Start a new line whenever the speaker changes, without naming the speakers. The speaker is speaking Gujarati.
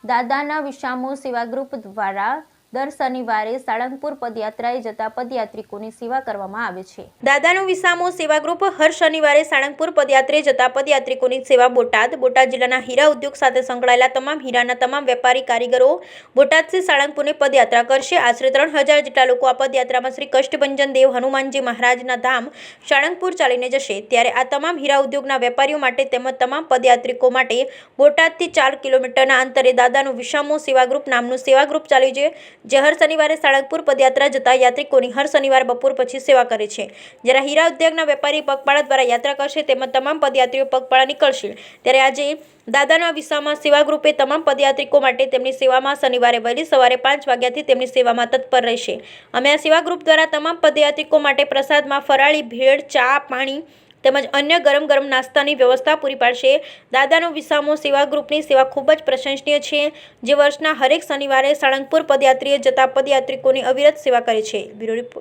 દાદાના વિસામો સેવા ગ્રુપ દ્વારા દર શનિવારે સાળંગપુર પદયાત્રાએ જતા પદયાત્રિકોની સેવા કરવામાં આવે છે। દાદાનું વિસામો સેવા ગ્રુપ હર શનિવારે સાળંગપુર પદયાત્રાએ જતા પદયાત્રિકોની સેવા બોટાદ જિલ્લાના હીરા ઉદ્યોગ સાથે સંકળાયેલા તમામ હીરાના તમામ વેપારી કારીગરો બોટાદથી સાળંગપુરની પદયાત્રા કરશે। આશરે 3000 જેટલા લોકો આ પદયાત્રામાં શ્રી કષ્ટભંજન દેવ હનુમાનજી મહારાજના ધામ સાળંગપુર ચાલીને જશે। ત્યારે આ તમામ હીરા ઉદ્યોગના વેપારીઓ માટે તેમજ તમામ પદયાત્રિકો માટે બોટાદથી 4 કિલોમીટરના અંતરે દાદાનું વિસામો સેવા ગ્રુપ નામનું સેવા ગ્રુપ ચાલ્યું છે, જે હર શનિવારે સાળંગપુર પદયાત્રા જતા યાત્રિકોની હર શનિવાર બપોર પછી સેવા કરે છે। જ્યારે હીરા ઉદ્યોગના વેપારી પગપાળા દ્વારા યાત્રા કરશે તેમજ તમામ પદયાત્રીઓ પગપાળા નીકળશે। ત્યારે આજે દાદાના વિસામા સેવા ગ્રુપે તમામ પદયાત્રિકો માટે તેમની સેવામાં શનિવારે વહેલી સવારે 5 વાગ્યાથી તેમની સેવામાં તત્પર રહેશે। અમે આ સેવા ગ્રુપ દ્વારા તમામ પદયાત્રિકો માટે પ્રસાદમાં ફરાળી ભેળ, ચા, પાણી તેમજ અન્ય ગરમ નાસ્તાની વ્યવસ્થા પૂરી પાડશે। દાદાનો વિસામો સેવા ગ્રુપની સેવા ખૂબ જ પ્રશંસનીય છે, જે વર્ષના હરેક શનિવારે સાળંગપુર પદયાત્રાએ જતા પદયાત્રિકોની અવિરત સેવા કરે છે। Bureau report.